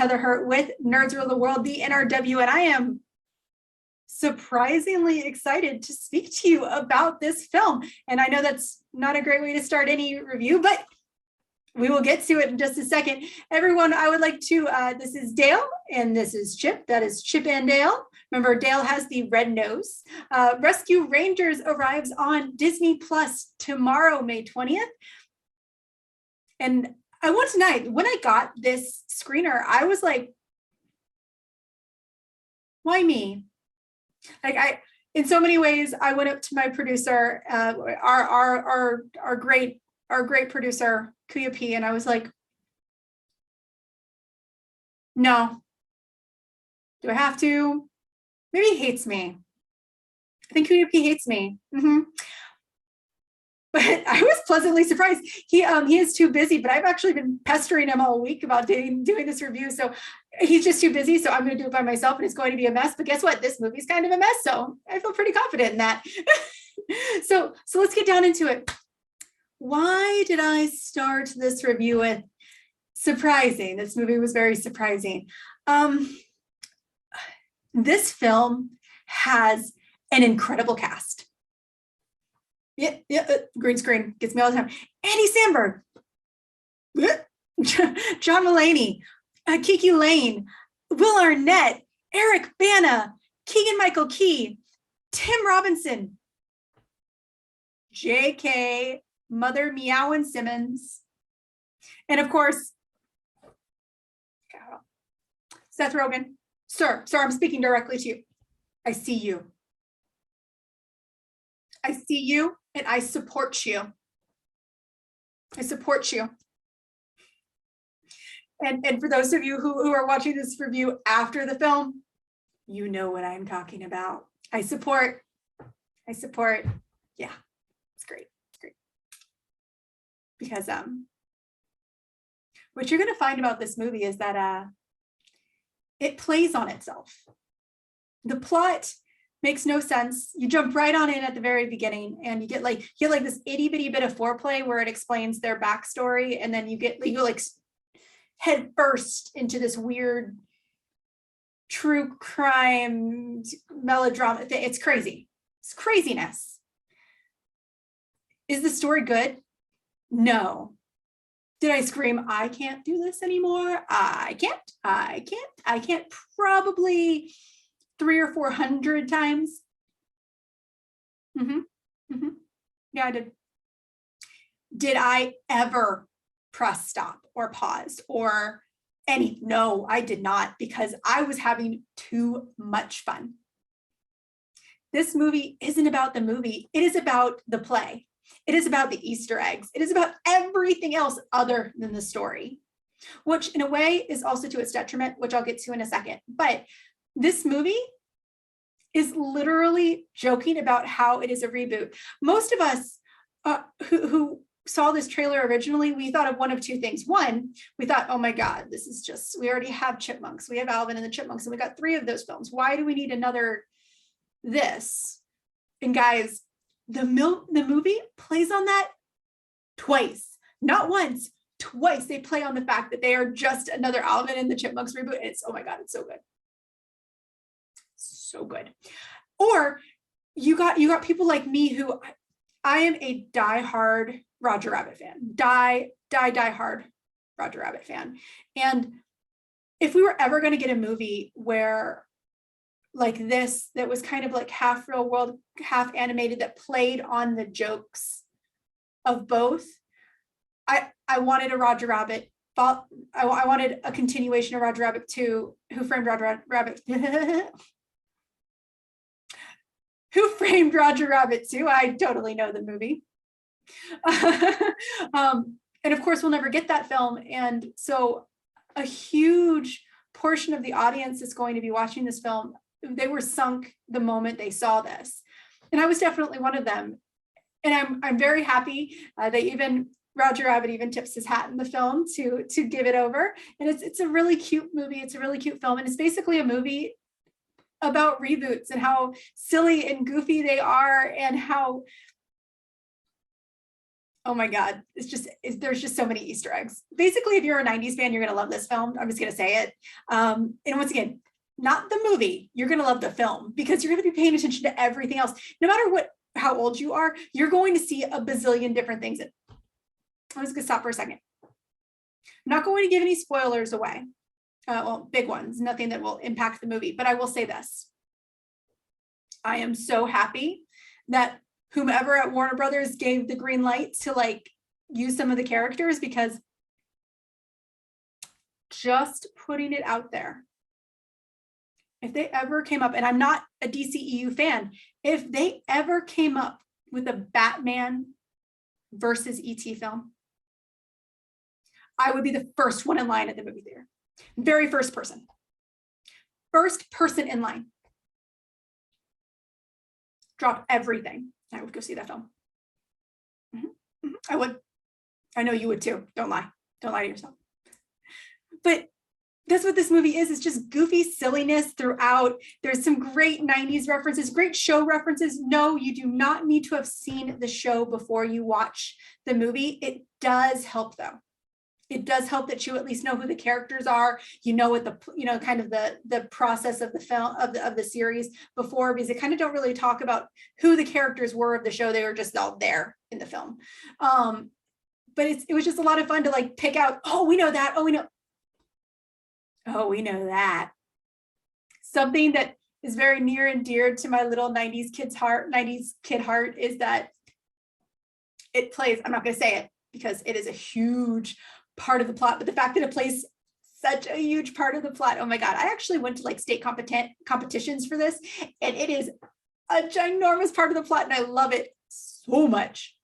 Heather Hurt with Nerds Rule the World, the NRW, and I am surprisingly excited to speak to you about this film. And I know that's not a great way to start any review, but we will get to it in just a second. Everyone, I would like to, this is Dale, and this is Chip. That is Chip and Dale. Remember, Dale has the red nose. Rescue Rangers arrives on Disney Plus tomorrow, May 20th. And I want tonight, when I got this screener, I was like, why me? Like in so many ways, I went up to my producer, our great producer, Kuya P, and I was like, no. Do I have to? Maybe he hates me. I think Kuya P hates me. But I was pleasantly surprised. He is too busy, but I've actually been pestering him all week about doing this review. So he's just too busy. So I'm going to do it by myself, and it's going to be a mess. But guess what? This movie's kind of a mess. So I feel pretty confident in that. So let's get down into it. Why did I start this review with surprising? This movie was very surprising. This film has an incredible cast. Yeah, green screen gets me all the time. Andy Samberg, John Mulaney, Kiki Lane, Will Arnett, Eric Bana, Keegan-Michael Key, Tim Robinson, J.K. Mother Meow Simmons, and of course, Seth Rogen. Sir, I'm speaking directly to you. I see you. I see you, and I support you. I support you. And for those of you who are watching this review after the film, you know what I'm talking about. I support. Yeah, it's great. It's great. Because what you're going to find about this movie is that it plays on itself. The plot makes no sense. You jump right on in at the very beginning, and you get like this itty bitty bit of foreplay where it explains their backstory, and then you go like head first into this weird true crime melodrama thing. It's crazy. It's craziness. Is the story good? No. Did I scream, I can't do this anymore? I can't. Probably 300 or 400 times. Yeah, I did. Did I ever press stop or pause or any? No, I did not, because I was having too much fun. This movie isn't about the movie. It is about the play. It is about the Easter eggs. It is about everything else other than the story, which in a way is also to its detriment, which I'll get to in a second. But this movie is literally joking about how it is a reboot. Most of us who saw this trailer originally, we thought of one of two things. One, we thought, oh my God, this is just, we already have Chipmunks. We have Alvin and the Chipmunks, and we got 3 of those films. Why do we need another this? And guys, the movie plays on that twice, not once, twice. They play on the fact that they are just another Alvin and the Chipmunks reboot. And it's, oh my God, it's so good. So good. Or you got people like me who, I am a diehard Roger Rabbit fan, diehard Roger Rabbit fan. And if we were ever going to get a movie where like this, that was kind of like half real world, half animated, that played on the jokes of both, I wanted a Roger Rabbit. I wanted a continuation of Roger Rabbit 2, Who Framed Roger Rabbit. Who Framed Roger Rabbit 2? I totally know the movie. And of course, we'll never get that film. And so a huge portion of the audience is going to be watching this film. They were sunk the moment they saw this. And I was definitely one of them. And I'm very happy that Roger Rabbit even tips his hat in the film to give it over. And it's a really cute movie. It's a really cute film. And it's basically a movie about reboots and how silly and goofy they are, and how Oh my God. There's just so many Easter eggs. Basically, if you're a 90s fan, you're going to love this film. I'm just going to say it. And once again, not the movie. You're going to love the film because you're going to be paying attention to everything else. No matter how old you are, you're going to see a bazillion different things. I'm just going to stop for a second. I'm not going to give any spoilers away. Well, big ones, nothing that will impact the movie, but I will say this. I am so happy that whomever at Warner Brothers gave the green light to like use some of the characters, because just putting it out there, if they ever came up, and I'm not a DCEU fan, if they ever came up with a Batman versus ET film, I would be the first one in line at the movie theater. Very first person. First person in line. Drop everything. I would go see that film. I would. I know you would too. Don't lie. Don't lie to yourself. But that's what this movie is. It's just goofy silliness throughout. There's some great 90s references, great show references. No, you do not need to have seen the show before you watch the movie. It does help though. It does help that you at least know who the characters are. You know what kind of the process of the film of the series before, because they kind of don't really talk about who the characters were of the show. They were just all there in the film. But it was just a lot of fun to like pick out. Oh, we know that. Oh, we know. Oh, we know that. Something that is very near and dear to my little 90s kid heart is that it plays. I'm not going to say it because it is a huge part of the plot, but the fact that it plays such a huge part of the plot. Oh my God. I actually went to like state competitions for this, and it is a ginormous part of the plot, and I love it so much.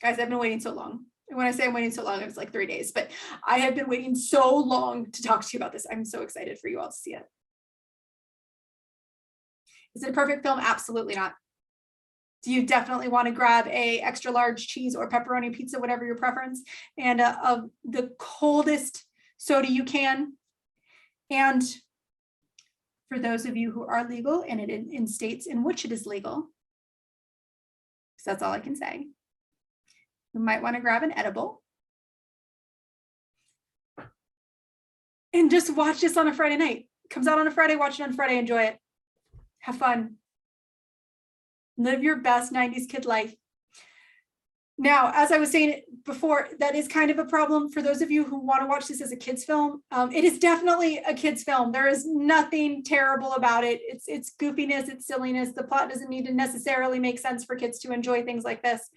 Guys, I've been waiting so long. And when I say I'm waiting so long, it's like 3 days, but I have been waiting so long to talk to you about this. I'm so excited for you all to see it. Is it a perfect film? Absolutely not. Do you definitely want to grab a extra large cheese or pepperoni pizza, whatever your preference, and the coldest soda you can? And for those of you who are legal and in states in which it is legal, because that's all I can say, you might want to grab an edible and just watch this on a Friday night. It comes out on a Friday, watch it on Friday, enjoy it. Have fun. Live your best 90s kid life. Now, as I was saying before, that is kind of a problem for those of you who want to watch this as a kid's film. It is definitely a kid's film. There is nothing terrible about it. It's goofiness, it's silliness. The plot doesn't need to necessarily make sense for kids to enjoy things like this.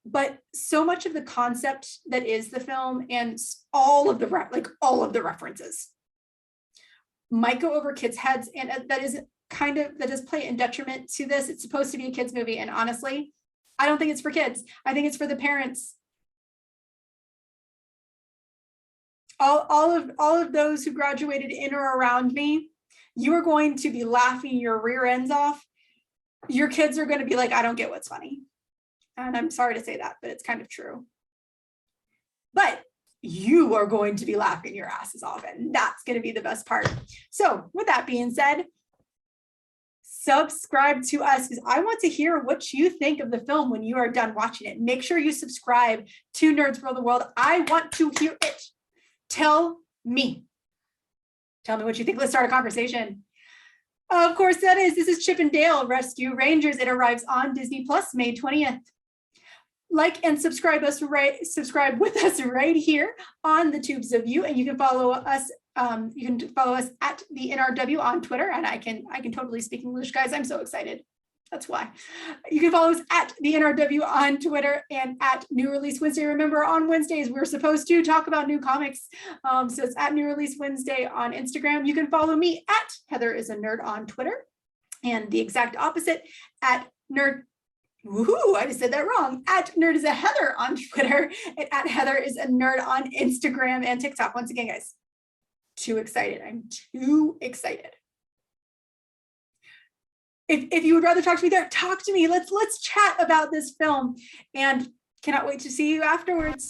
But so much of the concept that is the film and all of the references might go over kids' heads, and that does play in detriment to this. It's supposed to be a kids movie, and honestly, I don't think it's for kids. I think it's for the parents. All of those who graduated in or around me, you are going to be laughing your rear ends off. Your kids are going to be like, I don't get what's funny. And I'm sorry to say that, but it's kind of true. But you are going to be laughing your asses off, and that's going to be the best part. So with that being said, subscribe to us, because I want to hear what you think of the film when you are done watching it. Make sure you subscribe to Nerds Rule the World. I want to hear it. Tell me what you think. Let's start a conversation. Of course, this is Chip and Dale Rescue Rangers. It arrives on Disney Plus May 20th. Like and subscribe with us right here on the Tubes of You, and you can follow us. You can follow us at the NRW on Twitter, and I can totally speak English, guys. I'm so excited. That's why. You can follow us at the NRW on Twitter and at New Release Wednesday. Remember, on Wednesdays we're supposed to talk about new comics, so it's at New Release Wednesday on Instagram. You can follow me at Heather is a Nerd on Twitter, and the exact opposite at Nerd. Woohoo, I just said that wrong. At Nerd is a Heather on Twitter, and at Heather is a Nerd on Instagram and TikTok. Once again, guys, too excited. I'm too excited. If you would rather talk to me there, talk to me. Let's chat about this film, and cannot wait to see you afterwards.